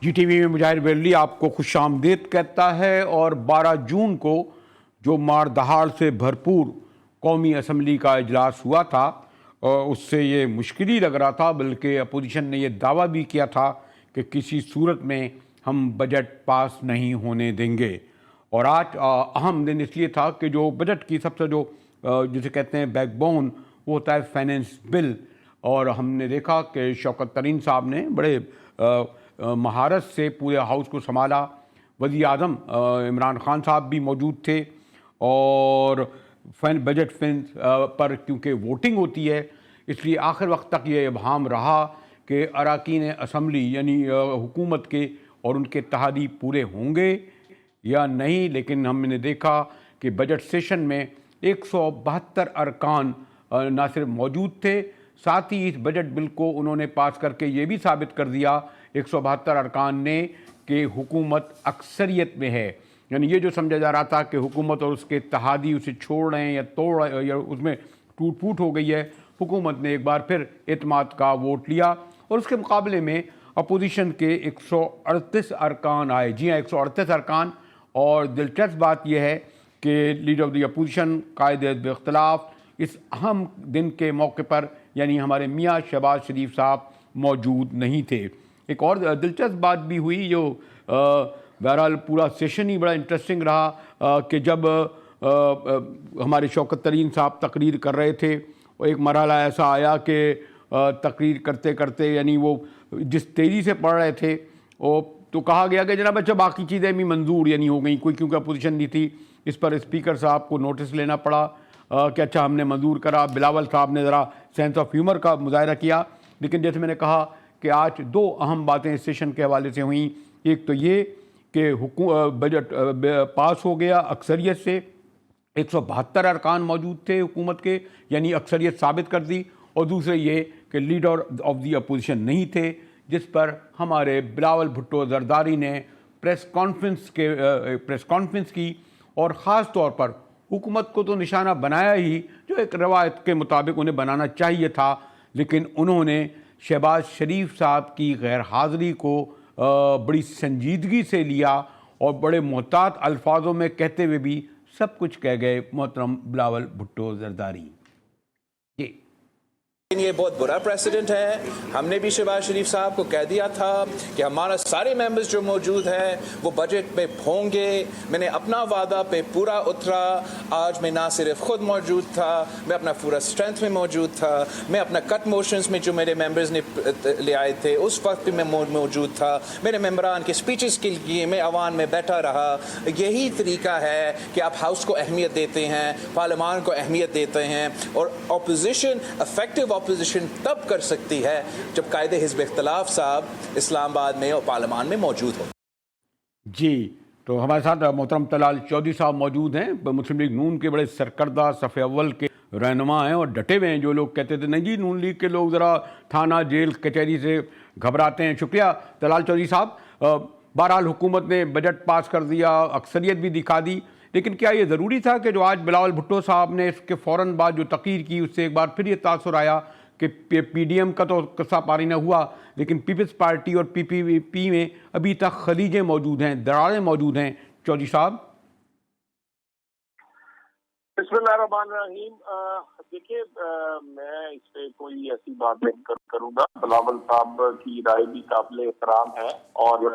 جی T V میں مجاہد ویلڈی آپ کو خوش آمدید کہتا ہے۔ اور 12 جون کو جو مار دہاڑ سے بھرپور قومی اسمبلی کا اجلاس ہوا تھا، اس سے یہ مشکل ہی لگ رہا تھا، بلکہ اپوزیشن نے یہ دعویٰ بھی کیا تھا کہ کسی صورت میں ہم بجٹ پاس نہیں ہونے دیں گے۔ اور آج اہم دن اس لیے تھا کہ جو بجٹ کی سب سے جسے کہتے ہیں بیک بون، وہ ہوتا ہے فائنینس بل۔ اور ہم نے دیکھا کہ شوکت ترین صاحب نے بڑے مہارت سے پورے ہاؤس کو سنبھالا۔ وزیر اعظم عمران خان صاحب بھی موجود تھے، اور بجٹ پر کیونکہ ووٹنگ ہوتی ہے، اس لیے آخر وقت تک یہ ابہام رہا کہ اراکین اسمبلی یعنی حکومت کے اور ان کے اتحادی پورے ہوں گے یا نہیں۔ لیکن ہم نے دیکھا کہ بجٹ سیشن میں 172 ارکان نہ صرف موجود تھے، ساتھ ہی اس بجٹ بل کو انہوں نے پاس کر کے یہ بھی ثابت کر دیا 172 ارکان نے کہ حکومت اکثریت میں ہے۔ یعنی یہ جو سمجھا جا رہا تھا کہ حکومت اور اس کے اتحادی اسے چھوڑ رہے ہیں یا توڑ رہے ہیں یا اس میں ٹوٹ پھوٹ ہو گئی ہے، حکومت نے ایک بار پھر اعتماد کا ووٹ لیا، اور اس کے مقابلے میں اپوزیشن کے 138 ارکان آئے۔ جی ہاں، 138 ارکان۔ اور دلچسپ بات یہ ہے کہ لیڈر آف دی اپوزیشن قائد حزب اختلاف اس اہم دن کے موقع پر یعنی ہمارے میاں شہباز شریف صاحب موجود نہیں تھے۔ ایک اور دلچسپ بات بھی ہوئی، جو بہرحال پورا سیشن ہی بڑا انٹرسٹنگ رہا، کہ جب ہمارے شوکت ترین صاحب تقریر کر رہے تھے، ایک مرحلہ ایسا آیا کہ تقریر کرتے کرتے یعنی وہ جس تیزی سے پڑھ رہے تھے، تو کہا گیا کہ جناب اچھا باقی چیزیں بھی منظور یعنی ہو گئیں، کوئی کیونکہ اپوزیشن نہیں تھی۔ اس پر اسپیکر صاحب کو نوٹس لینا پڑا کہ اچھا ہم نے منظور کرا۔ بلاول صاحب نے ذرا سینس آف ہیومر کا مظاہرہ کیا، لیکن جیسے میں نے کہا کہ آج دو اہم باتیں اس سیشن کے حوالے سے ہوئیں۔ ایک تو یہ کہ بجٹ پاس ہو گیا اکثریت سے، 172 ارکان موجود تھے حکومت کے، یعنی اکثریت ثابت کر دی۔ اور دوسرے یہ کہ لیڈر آف دی اپوزیشن نہیں تھے، جس پر ہمارے بلاول بھٹو زرداری نے پریس کانفرنس کی، اور خاص طور پر حکومت کو تو نشانہ بنایا ہی، جو ایک روایت کے مطابق انہیں بنانا چاہیے تھا، لیکن انہوں نے شہباز شریف صاحب کی غیر حاضری کو بڑی سنجیدگی سے لیا، اور بڑے محتاط الفاظوں میں کہتے ہوئے بھی سب کچھ کہہ گئے محترم بلاول بھٹو زرداری۔ جی یہ بہت برا پریسیڈنٹ ہے۔ ہم نے بھی شہباز شریف صاحب کو کہہ دیا تھا کہ ہمارا سارے ممبرز جو موجود ہیں وہ بجٹ میں ہوں گے۔ میں نے اپنا وعدہ پہ پورا اترا۔ آج میں نہ صرف خود موجود تھا، میں اپنا پورا اسٹرینتھ میں موجود تھا، میں اپنا کٹ موشنز میں جو میرے ممبرز نے لے آئے تھے اس وقت بھی میں موجود تھا، میرے ممبران کے سپیچز کے لیے میں عوام میں بیٹھا رہا۔ یہی طریقہ ہے کہ آپ ہاؤس کو اہمیت دیتے ہیں، پارلیمان کو اہمیت دیتے ہیں، اور اپوزیشن افیکٹو اپوزیشن تب کر سکتی ہے جب قائد حزب اختلاف صاحب اسلام آباد میں اور پارلیمان میں موجود ہو۔ جی، تو ہمارے ساتھ محترم طلال چودھری صاحب موجود ہیں، مسلم لیگ نون کے بڑے سرکردہ صف اول کے رہنما ہیں، اور ڈٹے ہوئے ہیں۔ جو لوگ کہتے تھے نہیں جی نون لیگ کے لوگ ذرا تھانہ جیل کچہری سے گھبراتے ہیں۔ شکریہ طلال چودھری صاحب۔ بہرحال حکومت نے بجٹ پاس کر دیا، اکثریت بھی دکھا دی، لیکن کیا یہ ضروری تھا کہ جو آج بلاول بھٹو صاحب نے اس کے فوراً بعد جو تقریر کی، اس سے ایک بار پھر یہ تاثر آیا کہ پی ڈی ایم کا تو قصہ پاری نہ ہوا، لیکن پیپلز پارٹی اور پی پی پی میں ابھی تک خلیجیں موجود ہیں، دراریں موجود ہیں۔ چودھری صاحب بسم اللہ الرحمن الرحیم۔ دیکھیے، میں اس پہ کوئی ایسی بات نہیں کروں گا۔ بلاول صاحب کی رائے بھی قابل احترام ہے، اور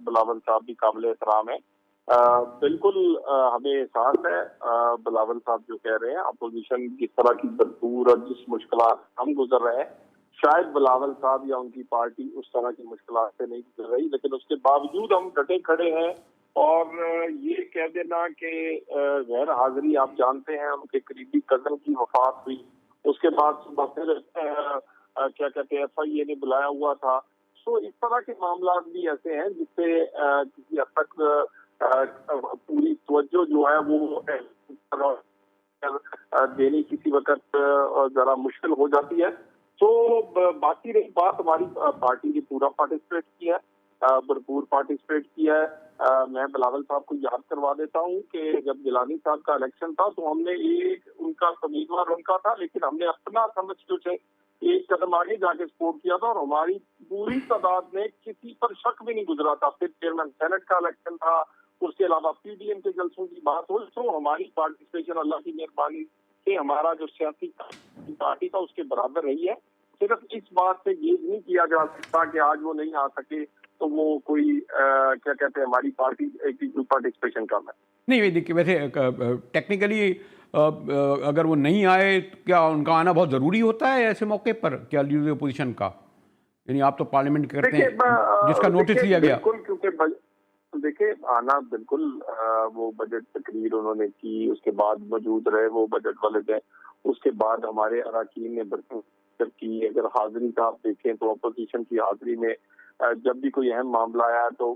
بلاول صاحب بھی قابل احترام ہے۔ بالکل ہمیں احساس ہے بلاول صاحب جو کہہ رہے ہیں، اپوزیشن کس طرح کی بھرپور اور جس مشکلات ہم گزر رہے ہیں، شاید بلاول صاحب یا ان کی پارٹی اس طرح کی مشکلات سے نہیں گزر رہی، لیکن اس کے باوجود ہم ڈٹے کھڑے ہیں۔ اور یہ کہہ دینا کہ غیر حاضری، آپ جانتے ہیں ان کے قریبی کزن کی وفات ہوئی، اس کے بعد صبح پھر کیا کہتے ہیں ایف آئی اے نے بلایا ہوا تھا۔ سو اس طرح کے معاملات بھی ایسے ہیں جس سے کسی حد تک پوری توجہ جو ہے وہ دینی کسی وقت ذرا مشکل ہو جاتی ہے۔ تو باقی رہی بات، ہماری پارٹی نے پورا پارٹیسپیٹ کیا ہے، بھرپور پارٹیسپیٹ کیا ہے۔ میں بلاول صاحب کو یاد کروا دیتا ہوں کہ جب گیلانی صاحب کا الیکشن تھا تو ہم نے ایک ان کا امیدوار ان کا تھا، لیکن ہم نے اپنا سمجھ کے اسے ایک قدم آگے جا کے سپورٹ کیا تھا اور ہماری پوری تعداد میں کسی پر شک بھی نہیں گزرا تھا. پھر چیئرمین سینٹ کا الیکشن تھا, اس کے علاوہ پی ڈی ایم کے جلسوں کی بات ہو, تو ہماری پارٹیسپیشن اللہ کی مہربانی سے ہمارا جو سیاسی پارٹی تھا اس کے برابر رہی ہے. صرف اس بات سے گیج نہیں کیا جا سکتا کہ آج وہ نہیں آ سکے تو وہ کوئی کیا کہتے ہیں ہماری پارٹی کی پارٹیسپیشن کم ہے. نہیں دیکھیے, ویسے ٹیکنیکلی اگر وہ نہیں آئے کیا ان کا آنا بہت ضروری ہوتا ہے ایسے موقع پر, کیا لیڈر اپوزیشن کا؟ یعنی آپ تو پارلیمنٹ کرتے ہیں جس کا نوٹس لیا گیا. بالکل, کیونکہ دیکھیں آنا بالکل, وہ بجٹ تقریر انہوں نے کی, اس کے بعد موجود رہے وہ بجٹ والے تھے, اس کے بعد ہمارے اراکین نے برخاست کی. اگر حاضری کا آپ دیکھیں تو اپوزیشن کی حاضری میں جب بھی کوئی اہم معاملہ آیا تو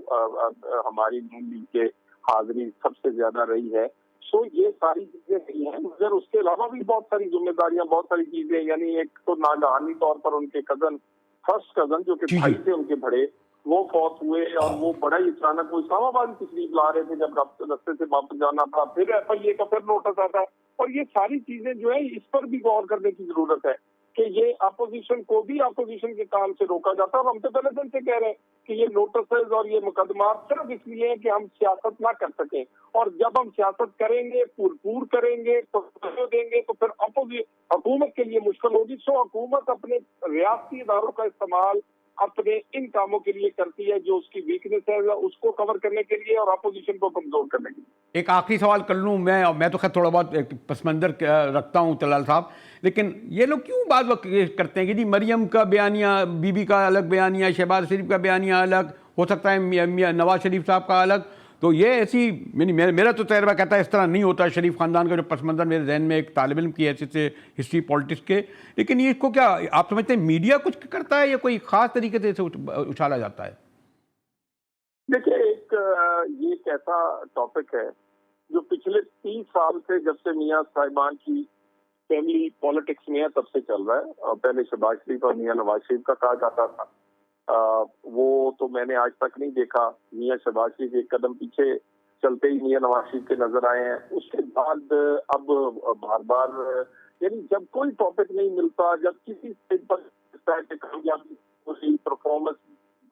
ہماری نون لیگ کے حاضری سب سے زیادہ رہی ہے. سو یہ ساری چیزیں نہیں ہیں, مگر اس کے علاوہ بھی بہت ساری ذمہ داریاں, بہت ساری چیزیں. یعنی ایک تو ناگہانی طور پر ان کے فرسٹ کزن جو کہ بھائی تھے ان کے بڑے, وہ فوت ہوئے, اور وہ بڑا ہی اچانک وہ اسلام آباد تشریف لا رہے تھے جب راستے سے واپس جانا تھا. پھر ایف آئی اے کا پھر نوٹس آتا ہے. اور یہ ساری چیزیں جو ہے اس پر بھی غور کرنے کی ضرورت ہے کہ یہ اپوزیشن کو بھی اپوزیشن کے کام سے روکا جاتا ہے. اور ہم تو پہلے دن سے کہہ رہے ہیں کہ یہ نوٹسز اور یہ مقدمات صرف اس لیے ہیں کہ ہم سیاست نہ کر سکیں, اور جب ہم سیاست کریں گے, پور کریں گے, تو دیں گے, تو پھر حکومت کے لیے مشکل ہوگی. سو حکومت اپنے ریاستی اداروں کا استعمال اپنے ان کاموں کے لیے کرتی ہے جو اس کی ویکنس ہے, اس کو کور کرنے کے لیے اور اپوزیشن کو کمزور کرنے کے لیے. ایک آخری سوال کر لوں میں تو خیر تھوڑا بہت پس منظر رکھتا ہوں طلال صاحب, لیکن یہ لوگ کیوں بعض وقت کرتے ہیں کہ جی مریم کا بیانیہ, بی بی کا الگ بیانیہ, شہباز شریف کا بیانیہ الگ ہو سکتا ہے, نواز شریف صاحب کا الگ, تو یہ ایسی یعنی میرا تو تجربہ کہتا ہے اس طرح نہیں ہوتا. شریف خاندان کا جو پس منظر میرے ذہن میں ایک طالب علم کی حیثیت سے ہسٹری پالیٹکس کے, لیکن یہ اس کو کیا آپ سمجھتے ہیں میڈیا کچھ کرتا ہے یا کوئی خاص طریقے سے اچھالا جاتا ہے؟ دیکھیے یہ ایک ایسا ٹاپک ہے جو پچھلے 30 سال سے جب سے میاں صاحبان کی فیملی پالیٹکس میں ہے تب سے چل رہا ہے. اور پہلے شہباز شریف اور میاں نواز شریف کا کہا جاتا تھا, وہ تو میں نے آج تک نہیں دیکھا. میاں شہباز شریف ایک قدم پیچھے چلتے ہی میاں نواز شریف کے نظر آئے ہیں. اس کے بعد اب بار بار یعنی جب کوئی ٹاپک نہیں ملتا, جب کسی اسٹیج پر کامیابی پرفارمنس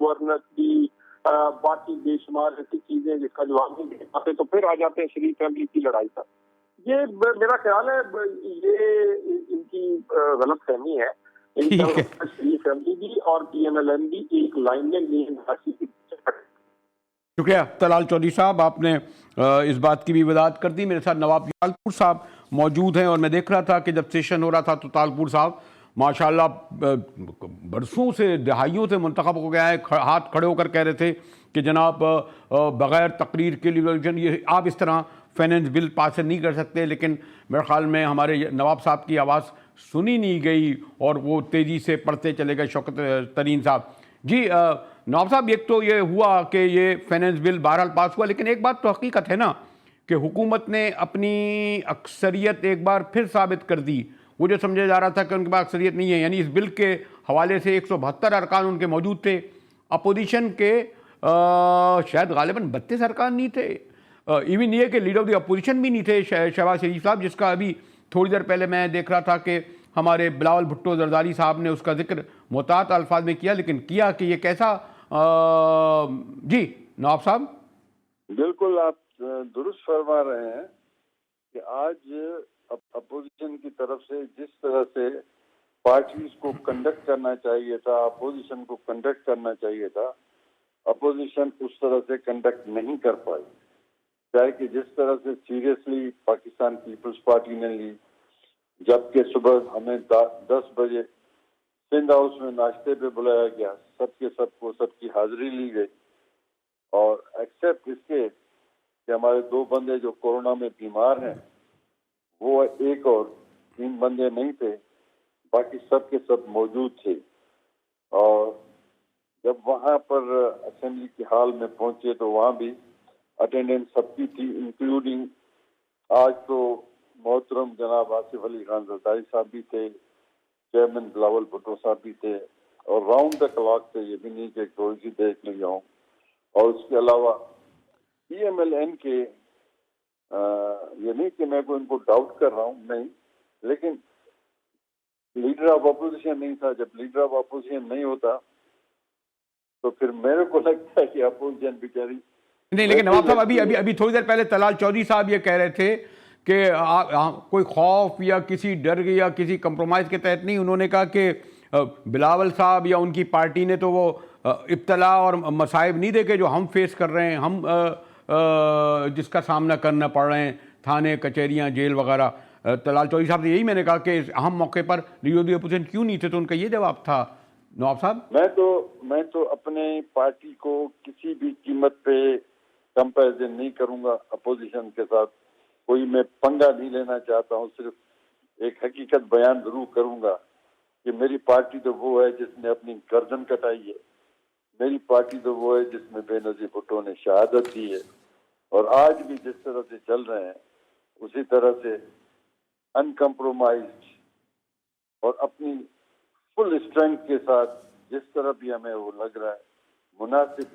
گورننس کی باقی بے شمار ایسی چیزیں جس کا جواب نہیں دے پاتے تو پھر آ جاتے ہیں شریف فیملی کی لڑائی پر. یہ میرا خیال ہے یہ ان کی غلط فہمی ہے. شریف فیملی بھی اور پی ایم ایل این بھی ایک لائن میں نہیں. شکریہ طلال چودھری صاحب, آپ نے اس بات کی بھی وضاحت کر دی. میرے ساتھ نواب طالپور صاحب موجود ہیں, اور میں دیکھ رہا تھا کہ جب سیشن ہو رہا تھا تو طالپور صاحب ماشاءاللہ برسوں سے دہائیوں سے منتخب ہو گیا ہے, ہاتھ کھڑے ہو کر کہہ رہے تھے کہ جناب بغیر تقریر کے لیے یہ آپ اس طرح فائنینس بل پاس نہیں کر سکتے. لیکن میرے خیال میں ہمارے نواب صاحب کی آواز سنی نہیں گئی اور وہ تیزی سے پڑھتے چلے گئے. شوکت ترین صاحب, جی نواب صاحب, ایک تو یہ ہوا کہ یہ فائنینس بل بہرحال پاس ہوا, لیکن ایک بات تو حقیقت ہے نا کہ حکومت نے اپنی اکثریت ایک بار پھر ثابت کر دی. وہ جو سمجھا جا رہا تھا کہ ان کے پاس اکثریت نہیں ہے, یعنی اس بل کے حوالے سے 172 ارکان ان کے موجود تھے, اپوزیشن کے شاید غالباً 32 ارکان نہیں تھے. ایون یہ کہ لیڈر آف دی اپوزیشن بھی نہیں تھے شہباز شریف صاحب, جس کا ابھی تھوڑی دیر پہلے میں دیکھ رہا تھا کہ ہمارے بلاول بھٹو زرداری صاحب نے اس کا ذکر محتاط الفاظ میں کیا, لیکن کیا کہ یہ کیسا. جی نواب صاحب. بالکل آپ درست فرما رہے ہیں کہ آج اپوزیشن کی طرف سے جس طرح سے پارٹیز کو کنڈکٹ کرنا چاہیے تھا, اپوزیشن کو کنڈکٹ کرنا چاہیے تھا, اپوزیشن اس طرح سے کنڈکٹ نہیں کر پائی. چاہے کہ جس طرح سے سیریسلی پاکستان پیپلز پارٹی نے لی, جبکہ صبح ہمیں 10 بجے سندھ ہاؤس میں ناشتے پہ بلایا گیا, سب کے سب کو سب کی حاضری لی گئی, اور ایکسیپٹ اس کے کہ ہمارے 2 بندے جو کورونا میں بیمار ہیں وہ ایک اور 3 بندے نہیں تھے, باقی سب کے سب موجود تھے. اور جب وہاں پر اسمبلی کے ہال میں پہنچے تو وہاں بھی اٹینڈنس سب کی تھی, انکلوڈنگ آج تو محترم جناب آصف علی خان زرداری صاحب بھی تھے, چیئرمین بلاول بھٹو صاحب بھی تھے, اور راؤنڈ دا کلاک تھے. یہ بھی نہیں کہ تھوڑی سی دیکھ لے جاؤں. اور اس کے علاوہ پی ایم ایل این کے یہ نہیں کہ میں ان کو ڈاؤٹ کر رہا ہوں, نہیں, لیکن لیڈر آف اپوزیشن نہیں تھا. جب لیڈر آف اپوزیشن نہیں ہوتا تو پھر میرے کو لگتا ہے کہ اپوزیشن بیچاری نہیں. لیکن نواب صاحب ابھی تھوڑی دیر پہلے طلال چودھری صاحب یہ کہہ رہے تھے کہ کوئی خوف یا کسی ڈر یا کسی کمپرومائز کے تحت نہیں. انہوں نے کہا کہ بلاول صاحب یا ان کی پارٹی نے تو وہ ابتلا اور مصائب نہیں دیکھے جو ہم فیس کر رہے ہیں, ہم جس کا سامنا کرنا پڑ رہے ہیں, تھانے, کچہریاں, جیل وغیرہ. طلال چودھری صاحب سے یہی میں نے کہا کہ اس اہم موقع پر لیڈر آف دی اپوزیشن کیوں نہیں تھے, تو ان کا یہ جواب تھا. نواب صاحب, میں تو اپنے پارٹی کو کسی بھی قیمت پہ کمپیریزن نہیں کروں گا اپوزیشن کے ساتھ. کوئی میں پنگا نہیں لینا چاہتا ہوں. صرف ایک حقیقت بیان ضرور کروں گا کہ میری پارٹی تو وہ ہے جس نے اپنی گردن کٹائی ہے. میری پارٹی تو وہ ہے جس میں بے نظیر بھٹو نے شہادت دی ہے. اور آج بھی جس طرح سے چل رہے ہیں اسی طرح سے ان کمپرومائزڈ اور اپنی فل اسٹرینتھ کے ساتھ جس طرح بھی ہمیں وہ لگ رہا ہے مناسب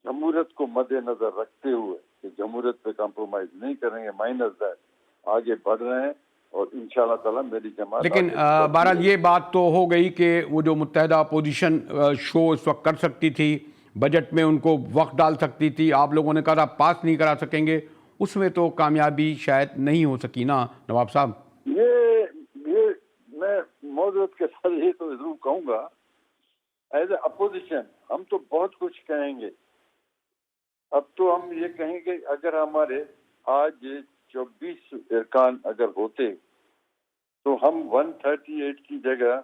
جمہوریت کو مد نظر رکھتے ہوئے کہ جمہوریت پہ کمپرومائز نہیں کریں گے, مائنس دیٹ آگے بڑھ رہے ہیں. اور انشاءاللہ تعالیٰ میری جماعت. لیکن بہرحال یہ بات تو ہو گئی کہ وہ جو متحدہ اپوزیشن شو اس وقت کر سکتی تھی, بجٹ میں ان کو وقت ڈال سکتی تھی, آپ لوگوں نے کہا تھا پاس نہیں کرا سکیں گے, اس میں تو کامیابی شاید نہیں ہو سکی نا نواب صاحب. یہ میں معذرت کے ساتھ یہ تو ضرور کہوں گا, ایز اے اپوزیشن ہم تو بہت کچھ کہیں گے. اب تو ہم یہ کہیں گے اگر ہمارے آج 24 ارکان اگر ہوتے تو ہم 138 کی جگہ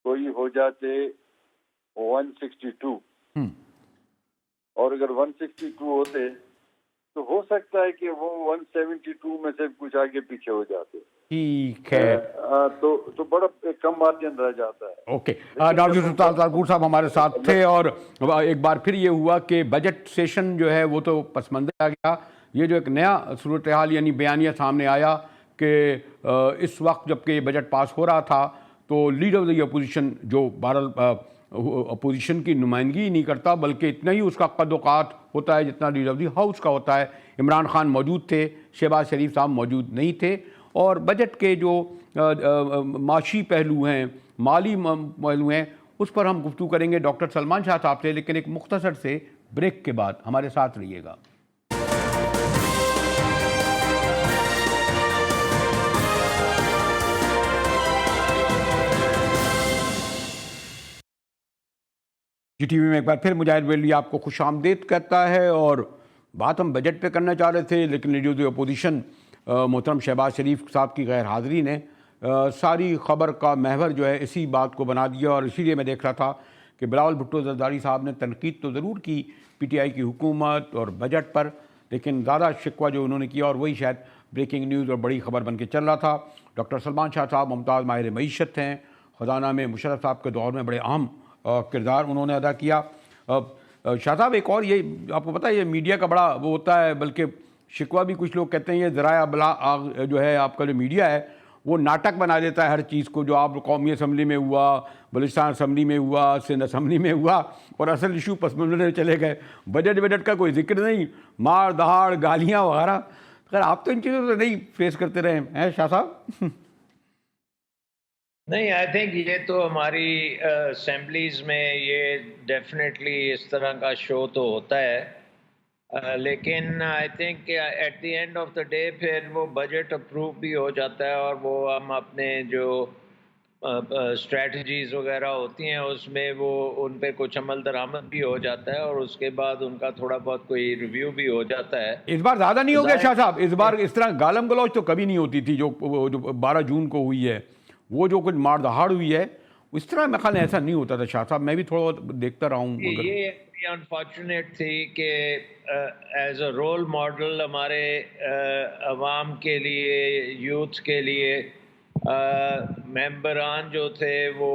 کوئی ہو جاتے 162, اور اگر 162 ہوتے تو ہو سکتا ہے کہ وہ 172 میں سے کچھ آگے پیچھے ہو جاتے. ٹھیک ہے, تو بڑا کم مارجن رہ جاتا ہے. اوکے. ڈاکٹر سلطان طالپور صاحب ہمارے ساتھ تھے, اور ایک بار پھر یہ ہوا کہ بجٹ سیشن جو ہے وہ تو پس منظر آ گیا. یہ جو ایک نیا صورتحال یعنی بیانیہ سامنے آیا کہ اس وقت جب کہ یہ بجٹ پاس ہو رہا تھا تو لیڈر آف دی اپوزیشن جو بہرحال اپوزیشن کی نمائندگی نہیں کرتا بلکہ اتنا ہی اس کا قد وقات ہوتا ہے جتنا لیڈر آف دی ہاؤس کا ہوتا ہے, عمران خان موجود تھے, شہباز شریف صاحب موجود نہیں تھے, اور بجٹ کے جو معاشی پہلو ہیں, مالی پہلو ہیں, اس پر ہم گفتگو کریں گے ڈاکٹر سلمان شاہ صاحب سے, لیکن ایک مختصر سے بریک کے بعد. ہمارے ساتھ رہیے گا. جی ٹی وی میں ایک بار پھر مجاہد ویلی آپ کو خوش آمدید کہتا ہے, اور بات ہم بجٹ پہ کرنا چاہ رہے تھے لیکن لیڈر آف دی اپوزیشن محترم شہباز شریف صاحب کی غیر حاضری نے ساری خبر کا محور جو ہے اسی بات کو بنا دیا. اور اسی لیے میں دیکھ رہا تھا کہ بلاول بھٹو زرداری صاحب نے تنقید تو ضرور کی پی ٹی آئی کی حکومت اور بجٹ پر, لیکن زیادہ شکوہ جو انہوں نے کیا, اور وہی شاید بریکنگ نیوز اور بڑی خبر بن کے چل رہا تھا. ڈاکٹر سلمان شاہ صاحب ممتاز ماہر معیشت ہیں, خزانہ میں مشرف صاحب کے دور میں بڑے اہم کردار انہوں نے ادا کیا. شاہ صاحب ایک اور یہ آپ کو پتہ ہے یہ میڈیا کا بڑا وہ ہوتا ہے, بلکہ شکوہ بھی کچھ لوگ کہتے ہیں یہ ذرائع ابلاغ جو ہے آپ کا جو میڈیا ہے وہ ناٹک بنا دیتا ہے ہر چیز کو, جو آپ قومی اسمبلی میں ہوا, بلوچستان اسمبلی میں ہوا, سندھ اسمبلی میں ہوا, اور اصل ایشو پس منظر میں چلے گئے. بجٹ کا کوئی ذکر نہیں, مار دہاڑ گالیاں وغیرہ. خیر آپ تو ان چیزوں سے نہیں فیس کرتے رہے ہیں شاہ صاحب؟ نہیں, آئی تھنک یہ تو ہماری اسمبلیز میں یہ ڈیفینیٹلی اس طرح کا شو تو ہوتا ہے, لیکن I think at the end of the day پھر وہ بجٹ اپروو بھی ہو جاتا ہے, اور وہ ہم اپنے جو اسٹریٹجیز وغیرہ ہوتی ہیں اس میں وہ ان پہ کچھ عمل درآمد بھی ہو جاتا ہے, اور اس کے بعد ان کا تھوڑا بہت کوئی ریویو بھی ہو جاتا ہے. اس بار زیادہ نہیں ہو گیا شاہ صاحب؟ اس بار اس طرح گالم گلوچ تو کبھی نہیں ہوتی تھی جو 12 جون کو ہوئی ہے, وہ جو کچھ مار دہاڑ ہوئی ہے اس طرح میں خیال ایسا نہیں ہوتا تھا شاہ صاحب. میں بھی تھوڑا بہت دیکھتا رہا ہوں. یہ انفارچونیٹ تھی کہ ایز اے رول ماڈل ہمارے عوام کے لیے, یوتھ کے لیے ممبران جو تھے وہ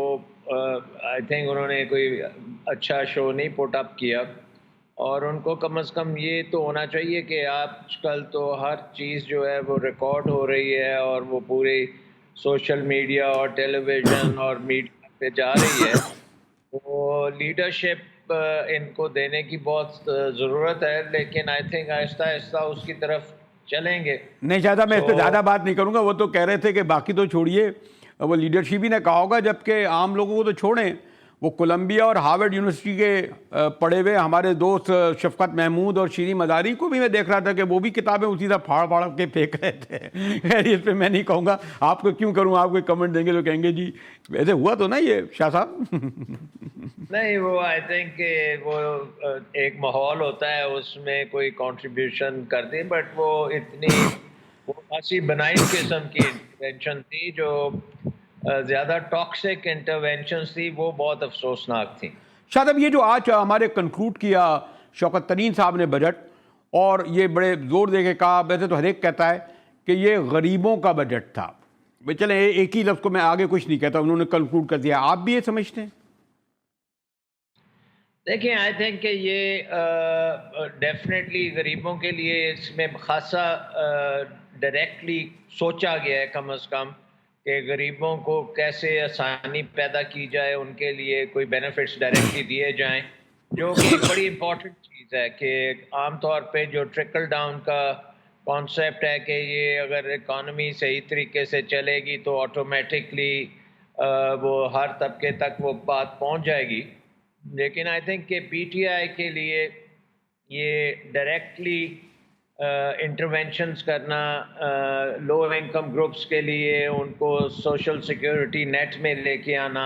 آئی تھنک انہوں نے کوئی اچھا شو نہیں پٹ اپ کیا, اور ان کو کم از کم یہ تو ہونا چاہیے کہ آج کل تو ہر چیز جو ہے وہ ریکارڈ ہو رہی ہے, اور وہ پوری سوشل میڈیا اور ٹیلی ویژن اور میڈیا پہ جا رہی ہے. وہ لیڈرشپ ان کو دینے کی بہت ضرورت ہے, لیکن آئی تھنک آہستہ آہستہ اس کی طرف چلیں گے. نہیں شاہ صاحب میں اس پہ زیادہ بات نہیں کروں گا. وہ تو کہہ رہے تھے کہ باقی تو چھوڑیے, وہ لیڈرشپ ہی نے کہا ہوگا، جبکہ عام لوگوں کو تو چھوڑیں، وہ کولمبیا اور ہارورڈ یونیورسٹی کے پڑھے ہوئے ہمارے دوست شفقت محمود اور شیریں مداری کو بھی میں دیکھ رہا تھا کہ وہ بھی کتابیں اسی طرح پھاڑ پھاڑ کے پھینک رہے تھے. خیر اس پہ میں نہیں کہوں گا، آپ کو کیوں کروں، آپ کوئی کمنٹ دیں گے تو کہیں گے جی ایسے ہوا تو نا یہ شاہ صاحب. نہیں، وہ آئی تھنک کہ وہ ایک ماحول ہوتا ہے، اس میں کوئی کنٹریبیوشن کر دیں، بٹ وہ اتنی وہ ایسی بنائن قسم کی انٹروینشن تھی جو زیادہ ٹاکسک انٹروینشنز تھی، وہ بہت افسوسناک تھیں. شاہ صاحب یہ جو آج ہمارے کنکلوڈ کیا شوکت ترین صاحب نے بجٹ، اور یہ بڑے زور دے کے کہا، ویسے تو ہر ایک کہتا ہے کہ یہ غریبوں کا بجٹ تھا، چلیں ایک ہی لفظ کو میں آگے کچھ نہیں کہتا، انہوں نے کنکلوڈ کر دیا، آپ بھی یہ سمجھتے ہیں؟ دیکھیں آئی تھنک کہ یہ ڈیفینیٹلی غریبوں کے لیے اس میں خاصا ڈائریکٹلی سوچا گیا ہے، کم از کم کہ غریبوں کو کیسے آسانی پیدا کی جائے، ان کے لیے کوئی بینیفٹس ڈائریکٹلی دیے جائیں، جو کہ ایک بڑی امپورٹنٹ چیز ہے کہ عام طور پہ جو ٹرکل ڈاؤن کا کانسیپٹ ہے کہ یہ اگر اکانومی صحیح طریقے سے چلے گی تو آٹومیٹکلی وہ ہر طبقے تک وہ بات پہنچ جائے گی. لیکن آئی تھنک کہ پی ٹی آئی کے لیے یہ ڈائریکٹلی انٹرونشنز کرنا لو انکم گروپس کے لیے، ان کو سوشل سیکیورٹی نیٹ میں لے کے آنا،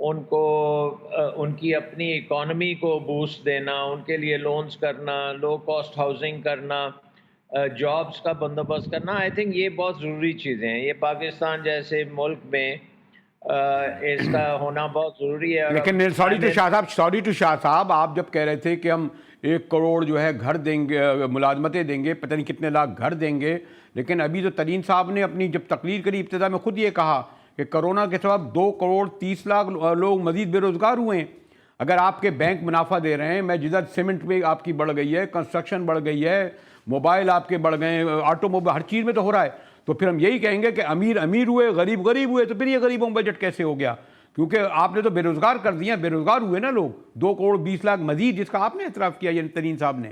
ان کو ان کی اپنی اکانومی کو بوسٹ دینا، ان کے لیے لونز کرنا، لو کاسٹ ہاؤسنگ کرنا، جابس کا بندوبست کرنا، آئی تھنک یہ بہت ضروری چیزیں ہیں. یہ پاکستان جیسے ملک میں اس کا ہونا بہت ضروری ہے. لیکن سوری ٹو شاہ صاحب، آپ جب کہہ رہے تھے کہ ہم 1 کروڑ جو ہے گھر دیں گے، ملازمتیں دیں گے، پتہ نہیں کتنے لاکھ گھر دیں گے، لیکن ابھی تو ترین صاحب نے اپنی جب تقریر کری ابتدا میں خود یہ کہا کہ کرونا کے سبب 2 کروڑ 30 لاکھ لوگ مزید بے روزگار ہوئے ہیں. اگر آپ کے بینک منافع دے رہے ہیں، میں جدھر سیمنٹ میں آپ کی بڑھ گئی ہے، کنسٹرکشن بڑھ گئی ہے، موبائل آپ کے بڑھ گئے ہیں، آٹو موبائل، ہر چیز میں تو ہو رہا ہے، تو پھر ہم یہی کہیں گے کہ امیر امیر ہوئے، غریب غریب ہوئے، تو پھر یہ غریبوں کا بجٹ کیسے ہو گیا؟ کیونکہ آپ نے تو بے روزگار کر دیا، بے روزگار ہوئے نا لوگ، 2 کروڑ 20 لاکھ مزید، جس کا آپ نے اعتراف کیا یعنی ترین صاحب نے.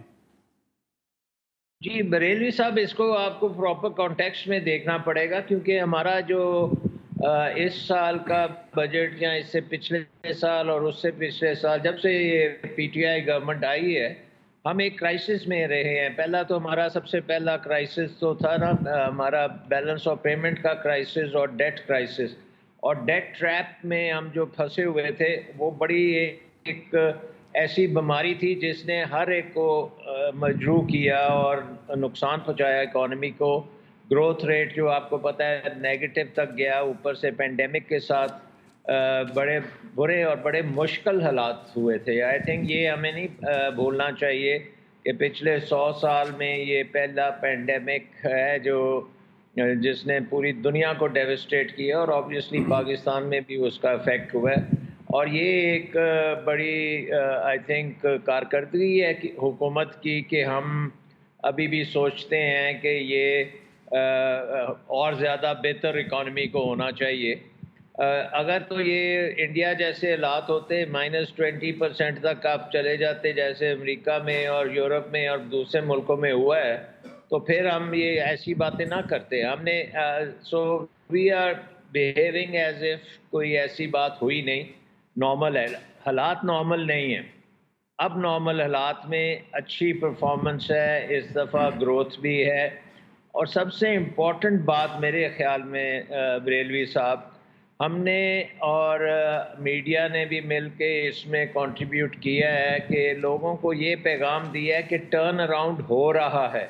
جی بریلوی صاحب، اس کو آپ کو پراپر کانٹیکسٹ میں دیکھنا پڑے گا، کیونکہ ہمارا جو اس سال کا بجٹ یا اس سے پچھلے سال اور اس سے پچھلے سال، جب سے یہ پی ٹی آئی گورنمنٹ آئی ہے، ہم ایک کرائسس میں رہے ہیں. پہلا تو ہمارا سب سے پہلا کرائسس تو تھا نا ہمارا بیلنس آف پیمنٹ کا کرائسس اور ڈیٹ کرائسس، اور ڈیٹ ٹریپ میں ہم جو پھنسے ہوئے تھے، وہ بڑی ایک ایسی بیماری تھی جس نے ہر ایک کو مجروح کیا اور نقصان پہنچایا اکانومی کو. گروتھ ریٹ جو آپ کو پتہ ہے نیگیٹو تک گیا، اوپر سے پینڈیمک کے ساتھ بڑے برے اور بڑے مشکل حالات ہوئے تھے. آئی تھنک یہ ہمیں نہیں بھولنا چاہیے کہ پچھلے 100 سال میں یہ پہلا پینڈیمک ہے جو جس نے پوری دنیا کو ڈیوسٹیٹ کیا، اور آبویسلی پاکستان میں بھی اس کا افیکٹ ہوا ہے. اور یہ ایک بڑی آئی تھنک کارکردگی ہے کہ حکومت کی کہ ہم ابھی بھی سوچتے ہیں کہ یہ اور زیادہ بہتر اکانومی کو ہونا چاہیے. اگر تو یہ انڈیا جیسے حالات ہوتے -20% تک آپ چلے جاتے جیسے امریکہ میں اور یورپ میں اور دوسرے ملکوں میں ہوا ہے، تو پھر ہم یہ ایسی باتیں نہ کرتے. ہم نے so we are behaving as if کوئی ایسی بات ہوئی نہیں. نارمل ہے، حالات نارمل نہیں ہیں. اب نارمل حالات میں اچھی پرفارمنس ہے، اس دفعہ گروتھ بھی ہے. اور سب سے امپورٹنٹ بات میرے خیال میں بریلوی صاحب، ہم نے اور میڈیا نے بھی مل کے اس میں کنٹریبیوٹ کیا ہے کہ لوگوں کو یہ پیغام دیا ہے کہ ٹرن اراؤنڈ ہو رہا ہے،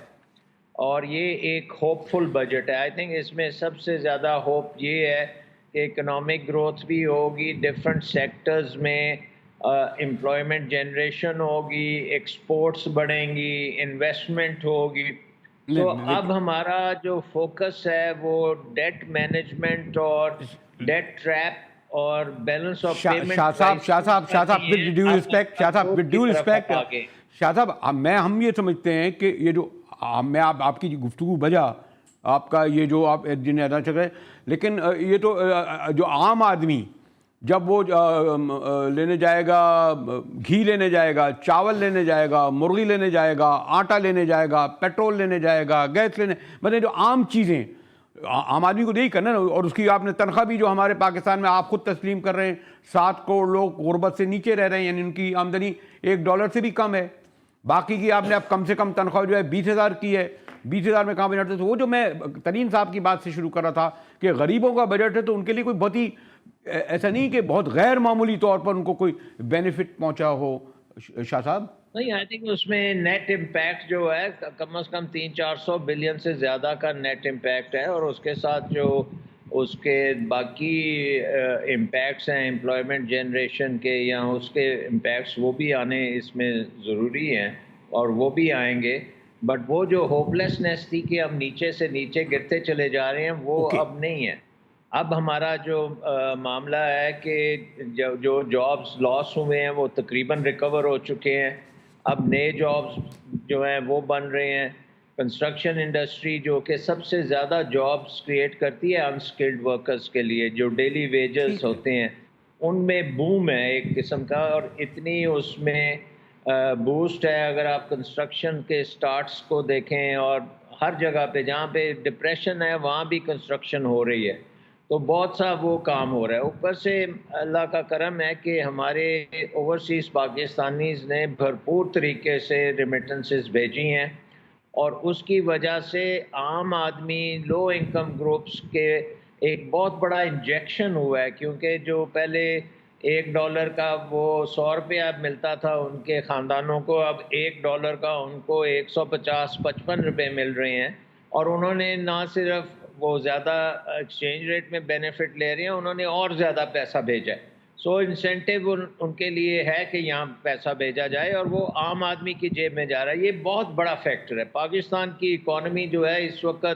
اور یہ ایک ہوپ فل بجٹ ہے. آئی تھنک اس میں سب سے زیادہ ہوپ یہ ہے کہ اکنامک گروتھ بھی ہوگی، ڈفرینٹ سیکٹرز میں امپلائمنٹ جنریشن ہوگی، ایکسپورٹس بڑھیں گی، انویسٹمنٹ ہوگی. تو اب ہمارا جو فوکس ہے وہ ڈیٹ مینجمنٹ اور ڈیٹ ٹریپ اور بیلنس آف پیمنٹ. شاہ صاحب ہم یہ سمجھتے ہیں کہ یہ جو میں آپ کی گفتگو بجا آپ کا یہ جو آپ دن ادا چل رہے، لیکن یہ تو جو عام آدمی جب وہ لینے جائے گا، گھی لینے جائے گا، چاول لینے جائے گا، مرغی لینے جائے گا، آٹا لینے جائے گا، پیٹرول لینے جائے گا، گیس لینے، مطلب جو عام چیزیں عام آدمی کو یہی کرنا ہے، اور اس کی آپ نے تنخواہ بھی جو ہمارے پاکستان میں آپ خود تسلیم کر رہے ہیں 7 کروڑ لوگ غربت سے نیچے رہ رہے ہیں، یعنی ان کی آمدنی $1 سے بھی کم ہے. باقی کی آپ نے اب کم سے کم تنخواہ جو ہے 20,000 کی ہے. 20,000 میں کہاں بجٹ ہے؟ تو وہ جو میں ترین صاحب کی بات سے شروع کر رہا تھا کہ غریبوں کا بجٹ ہے، تو ان کے لیے کوئی بہت ہی ایسا نہیں کہ بہت غیر معمولی طور پر ان کو کوئی بینیفٹ پہنچا ہو. شاہ صاحب نہیں، آئی تھنک اس میں نیٹ امپیکٹ جو ہے کم از کم 300-400 بلین سے زیادہ کا نیٹ امپیکٹ ہے، اور اس کے ساتھ جو اس کے باقی امپیکٹس ہیں امپلائمنٹ جنریشن کے یا اس کے امپیکٹس وہ بھی آنے اس میں ضروری ہیں اور وہ بھی آئیں گے. بٹ وہ جو ہوپلیسنیس تھی کہ ہم نیچے سے نیچے گرتے چلے جا رہے ہیں وہ اب نہیں ہے. اب ہمارا جو معاملہ ہے کہ جو جابز لاس ہوئے ہیں وہ تقریباً ریکور ہو چکے ہیں. اب نئے جابز جو ہیں وہ بن رہے ہیں. کنسٹرکشن انڈسٹری جو کہ سب سے زیادہ جابز کریٹ کرتی ہے انسکلڈ ورکرز کے لیے جو ڈیلی ویجز ہوتے ہیں، ان میں بوم ہے ایک قسم کا، اور اتنی اس میں بوسٹ ہے. اگر آپ کنسٹرکشن کے سٹارٹس کو دیکھیں اور ہر جگہ پہ جہاں پہ ڈپریشن ہے وہاں بھی کنسٹرکشن ہو رہی ہے، تو بہت سا وہ کام ہو رہا ہے. اوپر سے اللہ کا کرم ہے کہ ہمارے اوورسیز پاکستانیز نے بھرپور طریقے سے ریمیٹنسز بھیجی ہیں، اور اس کی وجہ سے عام آدمی لو انکم گروپس کے ایک بہت بڑا انجیکشن ہوا ہے. کیونکہ جو پہلے $1 کا وہ $100 ملتا تھا ان کے خاندانوں کو، اب $1 کا ان کو 150-55 روپے مل رہے ہیں، اور انہوں نے نہ صرف وہ زیادہ ایکسچینج ریٹ میں بینیفٹ لے رہے ہیں، انہوں نے اور زیادہ پیسہ بھیجا ہے. سو انسینٹیو ان کے لیے ہے کہ یہاں پیسہ بھیجا جائے، اور وہ عام آدمی کی جیب میں جا رہا ہے. یہ بہت بڑا فیکٹر ہے. پاکستان کی اکانومی جو ہے اس وقت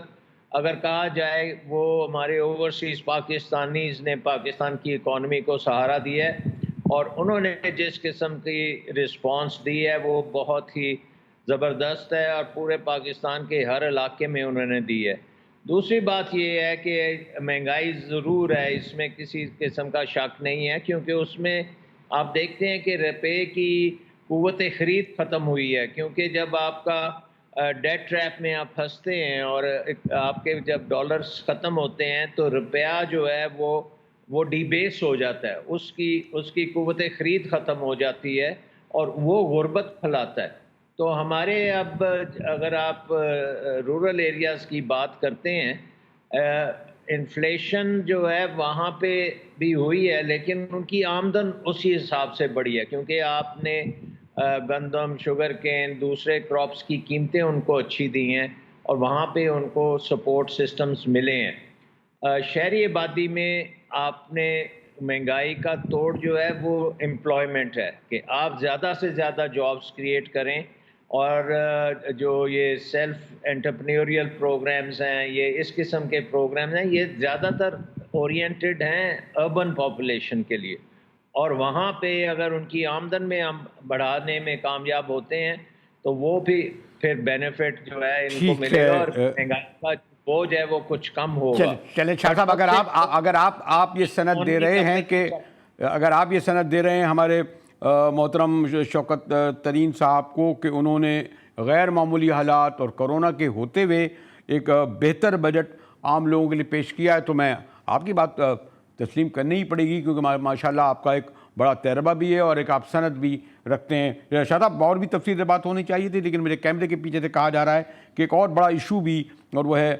اگر کہا جائے وہ ہمارے اوورسیز پاکستانیز نے پاکستان کی اکانومی کو سہارا دیا ہے، اور انہوں نے جس قسم کی رسپانس دی ہے وہ بہت ہی زبردست ہے، اور پورے پاکستان کے ہر علاقے میں انہوں نے دی ہے. دوسری بات یہ ہے کہ مہنگائی ضرور ہے، اس میں کسی قسم کا شک نہیں ہے، کیونکہ اس میں آپ دیکھتے ہیں کہ روپے کی قوت خرید ختم ہوئی ہے. کیونکہ جب آپ کا ڈیٹ ٹریپ میں آپ پھنستے ہیں اور آپ کے جب ڈالرز ختم ہوتے ہیں تو روپیہ جو ہے وہ ڈی بیس ہو جاتا ہے، اس کی قوت خرید ختم ہو جاتی ہے، اور وہ غربت پھیلاتا ہے. تو ہمارے اب اگر آپ رورل ایریاز کی بات کرتے ہیں، انفلیشن جو ہے وہاں پہ بھی ہوئی ہے، لیکن ان کی آمدن اسی حساب سے بڑھی ہے، کیونکہ آپ نے گندم، شوگر کین، دوسرے کراپس کی قیمتیں ان کو اچھی دی ہیں، اور وہاں پہ ان کو سپورٹ سسٹمز ملے ہیں. شہری آبادی میں آپ نے مہنگائی کا توڑ جو ہے وہ امپلائمنٹ ہے، کہ آپ زیادہ سے زیادہ جابز کریٹ کریں، اور جو یہ سیلف انٹرپرینیوریل پروگرامز ہیں، یہ اس قسم کے پروگرامز ہیں، یہ زیادہ تر اورینٹڈ ہیں اربن پاپولیشن کے لیے، اور وہاں پہ اگر ان کی آمدن میں ہم بڑھانے میں کامیاب ہوتے ہیں تو وہ بھی پھر بینیفٹ جو ہے ان کو ملے گا، اور مہنگائی کا بوجھ ہے وہ کچھ کم ہوگا. چلے شاہ صاحب، اگر آپ یہ سند دے رہے ہیں کہ اگر آپ یہ سند دے رہے ہیں ہمارے محترم شوکت ترین صاحب کو کہ انہوں نے غیر معمولی حالات اور کرونا کے ہوتے ہوئے ایک بہتر بجٹ عام لوگوں کے لیے پیش کیا ہے، تو میں آپ کی بات تسلیم کرنی ہی پڑے گی، کیونکہ ماشاءاللہ آپ کا ایک بڑا تجربہ بھی ہے اور ایک آپ سند بھی رکھتے ہیں. شاہ صاحب اور بھی تفصیل سے بات ہونی چاہیے تھی، لیکن مجھے کیمرے کے پیچھے سے کہا جا رہا ہے کہ ایک اور بڑا ایشو بھی، اور وہ ہے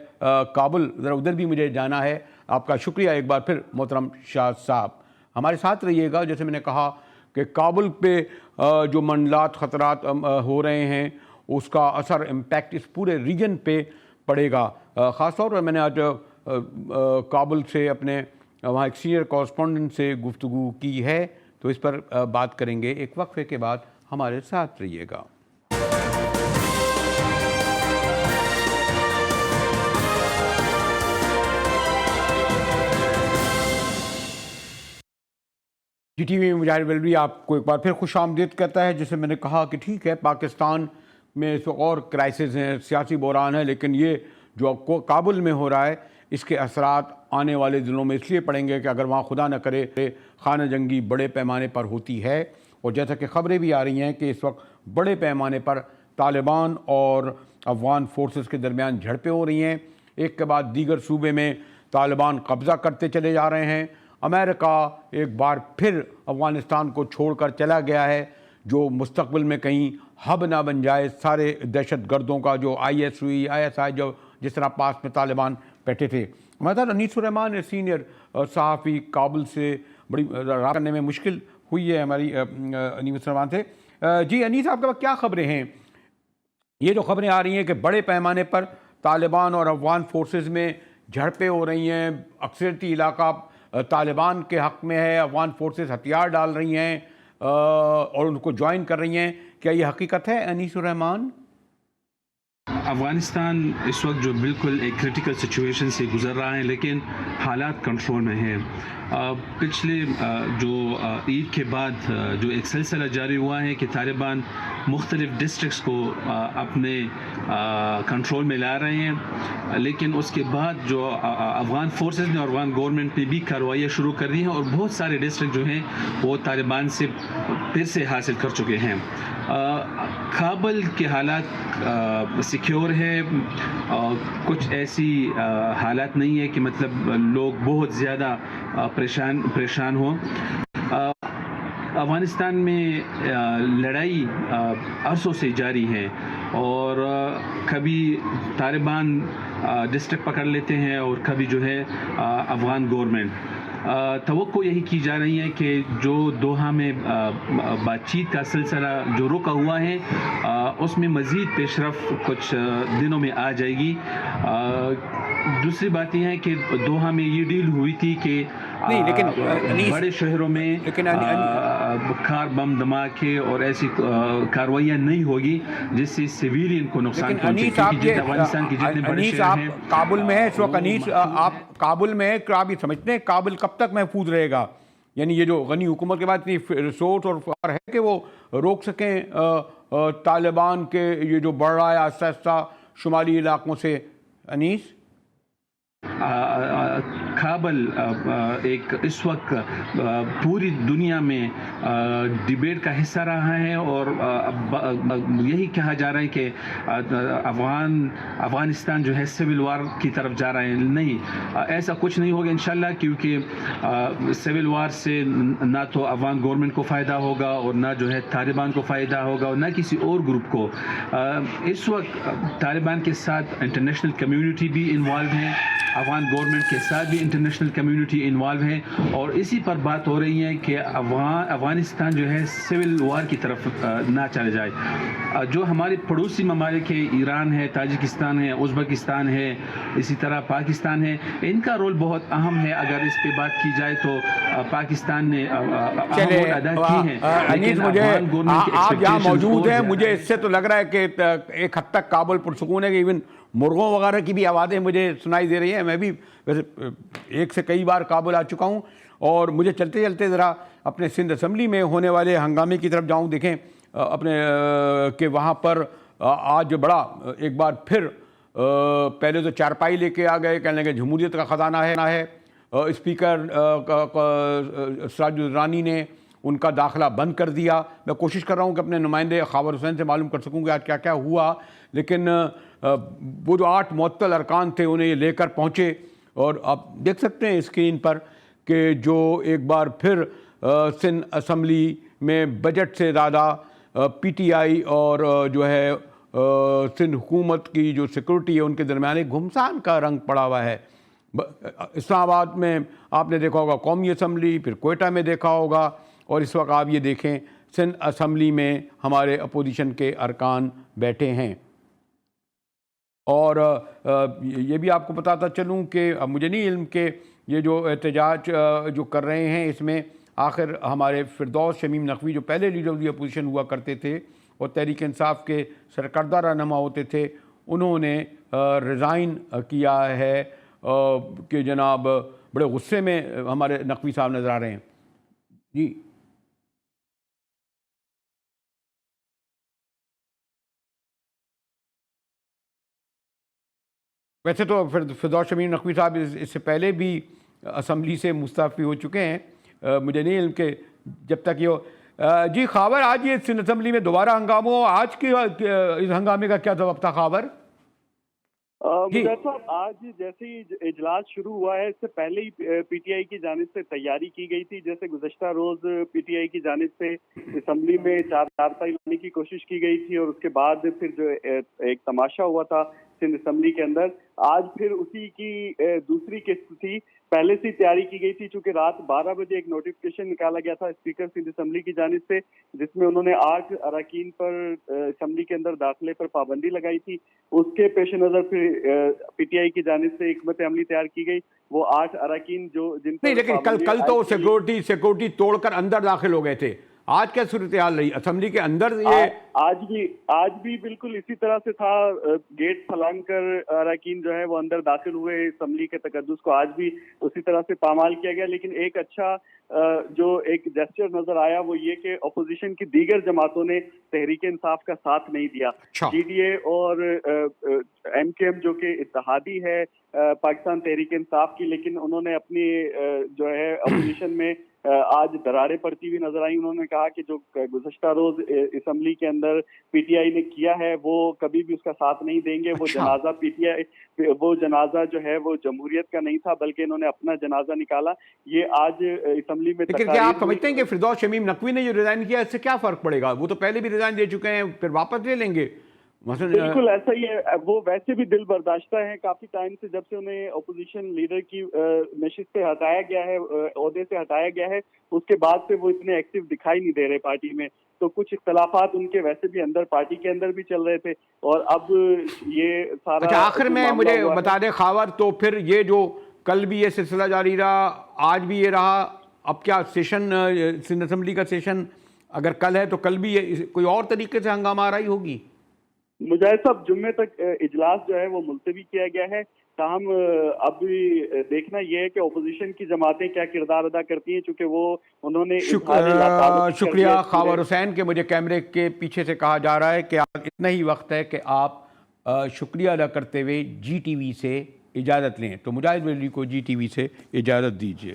کابل. ذرا ادھر بھی مجھے جانا ہے. آپ کا شکریہ ایک بار پھر محترم شاہ صاحب. ہمارے ساتھ رہیے گا. جیسے میں نے کہا کہ کابل پہ جو منڈلات خطرات ہو رہے ہیں اس کا اثر امپیکٹ اس پورے ریجن پہ پڑے گا. خاص طور پر میں نے آج کابل سے اپنے وہاں ایک سینئر کورسپونڈنٹ سے گفتگو کی ہے، تو اس پر بات کریں گے. ایک وقفے کے بعد ہمارے ساتھ رہیے گا. جی ٹی وی میں مجاہد بلوی آپ کو ایک بار پھر خوش آمدید کہتا ہے. جیسے میں نے کہا کہ ٹھیک ہے پاکستان میں اس اور کرائسس ہیں، سیاسی بحران ہے، لیکن یہ جو کابل میں ہو رہا ہے اس کے اثرات آنے والے دنوں میں اس لیے پڑیں گے کہ اگر وہاں خدا نہ کرے خانہ جنگی بڑے پیمانے پر ہوتی ہے، اور جیسا کہ خبریں بھی آ رہی ہیں کہ اس وقت بڑے پیمانے پر طالبان اور افغان فورسز کے درمیان جھڑپیں ہو رہی ہیں. ایک کے بعد دیگر صوبے میں طالبان قبضہ کرتے چلے جا رہے ہیں. امریکہ ایک بار پھر افغانستان کو چھوڑ کر چلا گیا ہے, جو مستقبل میں کہیں ہب نہ بن جائے سارے دہشت گردوں کا, جو IS ہوئی, ISI, جو جس طرح پاس میں طالبان بیٹھے تھے. ہمارے ساتھ انیس الرحمان سینئر صحافی, کابل سے, بڑی رابطہ کرنے میں مشکل ہوئی ہے ہماری انیس الرحمان سے. جی انیس, آپ کے پاس کیا خبریں ہیں؟ یہ جو خبریں آ رہی ہیں کہ بڑے پیمانے پر طالبان اور افغان فورسز میں جھڑپیں ہو رہی ہیں, اکثریتی علاقہ طالبان کے حق میں ہے, افغان فورسز ہتھیار ڈال رہی ہیں اور ان کو جوائن کر رہی ہیں, کیا یہ حقیقت ہے انیس الرحمان؟ افغانستان اس وقت جو بالکل ایک کرٹیکل سچویشن سے گزر رہا ہے, لیکن حالات کنٹرول میں ہیں. پچھلے جو عید کے بعد جو ایک سلسلہ جاری ہوا ہے کہ طالبان مختلف ڈسٹرکٹس کو اپنے کنٹرول میں لا رہے ہیں, لیکن اس کے بعد جو افغان فورسز نے اور افغان گورنمنٹ نے بھی کارروائیاں شروع کر دی ہیں اور بہت سارے ڈسٹرکٹ جو ہیں وہ طالبان سے پھر سے حاصل کر چکے ہیں. کابل کے حالات سیکیور ہے, کچھ ایسی حالات نہیں ہے کہ مطلب لوگ بہت زیادہ پریشان ہوں. افغانستان میں لڑائی عرصوں سے جاری ہے اور کبھی طالبان ڈسٹرکٹ پکڑ لیتے ہیں اور کبھی جو ہے افغان گورنمنٹ. توقع یہی کی جا رہی ہے کہ جو دوحہ میں بات چیت کا سلسلہ جو رکا ہوا ہے اس میں مزید پیش رفت کچھ دنوں میں آ جائے گی. دوسری بات یہ ہے کہ دوحہ میں یہ ڈیل ہوئی تھی کہ بڑے شہروں میں کار بم دھماکے اور ایسی کارروائیاں نہیں ہوگی جس سے سویلین کو نقصان پہنچے. افغانستان کے جتنے بڑے شہر ہیں, کابل میں ہے اس وقت. انیس, آپ کابل میں ہیں, کیا آپ یہ سمجھتے ہیں کابل کب تک محفوظ رہے گا؟ یعنی یہ جو غنی حکومت کے بعد اتنی ریسورس اور ہے کہ وہ روک سکیں طالبان کے یہ جو بڑھ رہا ہے آہستہ آہستہ شمالی علاقوں سے؟ انیس, کابل ایک اس وقت پوری دنیا میں ڈیبیٹ کا حصہ رہا ہے اور یہی کہا جا رہا ہے کہ افغانستان جو ہے سول وار کی طرف جا رہا ہے. نہیں, ایسا کچھ نہیں ہوگا انشاءاللہ, کیونکہ سول وار سے نہ تو افغان گورنمنٹ کو فائدہ ہوگا اور نہ جو ہے طالبان کو فائدہ ہوگا اور نہ کسی اور گروپ کو. اس وقت طالبان کے ساتھ انٹرنیشنل کمیونٹی بھی انوالو ہے, افغان گورنمنٹ کے ساتھ بھی انٹرنیشنل کمیونٹی انوالو ہے, اور اسی پر بات ہو رہی ہے کہ افغانستان جو ہے سول وار کی طرف نہ چلے جائے. جو ہمارے پڑوسی ممالک ہیں, ایران ہے, تاجکستان ہے, ازبکستان ہے, اسی طرح پاکستان ہے, ان کا رول بہت اہم ہے. اگر اس پہ بات کی جائے تو پاکستان نے اہم رول ادا کی ہے. انیس, مجھے آپ یہاں موجود ہیں, مجھے اس سے تو لگ رہا ہے کہ ایک حد تک کابل پرسکون ہے, کہ ایون مرغوں وغیرہ کی بھی آوازیں مجھے سنائی دے رہی ہیں. میں بھی ویسے ایک سے کئی بار کابل آ چکا ہوں, اور مجھے چلتے چلتے ذرا اپنے سندھ اسمبلی میں ہونے والے ہنگامے کی طرف جاؤں. دیکھیں اپنے کہ وہاں پر آج بڑا ایک بار پھر پہلے تو چارپائی لے کے آ گئے, کہنے لگے جمہوریت کا خزانہ ہے. اسپیکر سراج الرانی نے ان کا داخلہ بند کر دیا. میں کوشش کر رہا ہوں کہ اپنے نمائندے خاور حسین سے معلوم کر سکوں کہ آج کیا کیا ہوا, لیکن وہ جو 8 معطل ارکان تھے انہیں یہ لے کر پہنچے, اور آپ دیکھ سکتے ہیں اسکرین پر کہ جو ایک بار پھر سندھ اسمبلی میں بجٹ سے زیادہ PTI اور جو ہے سندھ حکومت کی جو سیکورٹی ہے ان کے درمیان ایک گھمسان کا رنگ پڑا ہوا ہے. اسلام آباد میں آپ نے دیکھا ہوگا قومی اسمبلی, پھر کوئٹہ میں دیکھا ہوگا, اور اس وقت آپ یہ دیکھیں سندھ اسمبلی میں ہمارے اپوزیشن کے ارکان بیٹھے ہیں. اور یہ بھی آپ کو بتاتا چلوں کہ اب مجھے نہیں علم کہ یہ جو احتجاج جو کر رہے ہیں اس میں آخر ہمارے فردوس شمیم نقوی جو پہلے لیڈر آف دی اپوزیشن ہوا کرتے تھے اور تحریک انصاف کے سرکردہ رہنما ہوتے تھے, انہوں نے ریزائن کیا ہے کہ جناب بڑے غصے میں ہمارے نقوی صاحب نظر آ رہے ہیں. جی ویسے تو فردوس شمیم نقوی صاحب اس سے پہلے بھی اسمبلی سے مستعفی ہو چکے ہیں, مجھے نہیں علم کہ جب تک یہ جی خاور, آج یہ سندھ اسمبلی میں دوبارہ ہنگامہ ہو, آج کی اس ہنگامے کا کیا سبب تھا خاور؟ مجاہد صاحب، آج جیسے ہی اجلاس شروع ہوا ہے، اس سے پہلے ہی پی ٹی آئی کی جانب سے تیاری کی گئی تھی. جیسے گزشتہ روز پی ٹی آئی کی جانب سے اسمبلی میں چارتائی لانے کی کوشش کی گئی تھی، اور اس کے بعد پھر جو ایک تماشا ہوا تھا سندھ اسمبلی کے اندر، آج پھر اسی کی دوسری قسط تھی. پہلے سے تیاری کی گئی تھی، چونکہ رات 12 بجے ایک نوٹیفکیشن نکالا گیا تھا اسپیکر سندھ اسمبلی کی جانب سے، جس میں انہوں نے 8 اراکین پر اسمبلی کے اندر داخلے پر پابندی لگائی تھی. اس کے پیش نظر پھر پی ٹی آئی کی جانب سے حکمت عملی تیار کی گئی. وہ 8 اراکین جو جن پر نہیں، لیکن کل تو سیکورٹی توڑ کر اندر داخل ہو گئے تھے. آج کیا صورتحال رہی اسمبلی کے اندر؟ یہ آج بھی بالکل اسی طرح سے تھا. گیٹ پھلانگ کر اراکین جو ہے وہ اندر داخل ہوئے. اسمبلی کے تقدس کو آج بھی اسی طرح سے پامال کیا گیا. لیکن ایک اچھا جو ایک جیسچر نظر آیا وہ یہ کہ اپوزیشن کی دیگر جماعتوں نے تحریک انصاف کا ساتھ نہیں دیا. جی ڈی اے اور ایم کے ایم جو کہ اتحادی ہے پاکستان تحریک انصاف کی، لیکن انہوں نے اپنی جو ہے اپوزیشن میں آج دراریں پڑتی ہوئی نظر آئی. انہوں نے کہا کہ جو گزشتہ روز اسمبلی کے اندر پی ٹی آئی نے کیا ہے وہ کبھی بھی اس کا ساتھ نہیں دیں گے. وہ جنازہ پی ٹی آئی، وہ جنازہ جو ہے وہ جمہوریت کا نہیں تھا، بلکہ انہوں نے اپنا جنازہ نکالا. یہ آج اسمبلی میں لیکن کیا آپ سمجھتے ہیں کہ فردوس شمیم نقوی نے جو ریزائن کیا اس سے کیا فرق پڑے گا؟ وہ تو پہلے بھی ریزائن دے چکے ہیں، پھر واپس لے لیں گے. بالکل ایسا ہی ہے. وہ ویسے بھی دل برداشتہ ہیں کافی ٹائم سے، جب سے انہیں اپوزیشن لیڈر کی نشست سے ہٹایا گیا ہے، عہدے سے ہٹایا گیا ہے، اس کے بعد سے وہ اتنے ایکٹیو دکھائی نہیں دے رہے پارٹی میں. تو کچھ اختلافات ان کے ویسے بھی اندر پارٹی کے اندر بھی چل رہے تھے، اور اب یہ سارا اچھا آخر میں مجھے بتا دیں خاور، تو پھر یہ جو کل بھی یہ سلسلہ جاری رہا، آج بھی یہ رہا، اب کیا سیشن سندھ اسمبلی کا سیشن اگر کل ہے تو کل بھی کوئی اور طریقے سے ہنگامہ آرائی ہوگی؟ مجاہد صاحب، جمعے تک اجلاس جو ہے وہ ملتوی کیا گیا ہے. تاہم اب دیکھنا یہ ہے کہ اپوزیشن کی جماعتیں کیا کردار ادا کرتی ہیں، چونکہ وہ انہوں نے شکریہ خاور حسین کہ مجھے کیمرے کے پیچھے سے کہا جا رہا ہے کہ اتنا ہی وقت ہے کہ آپ شکریہ ادا کرتے ہوئے جی ٹی وی سے اجازت لیں. تو مجاہد ولی کو جی ٹی وی سے اجازت دیجیے.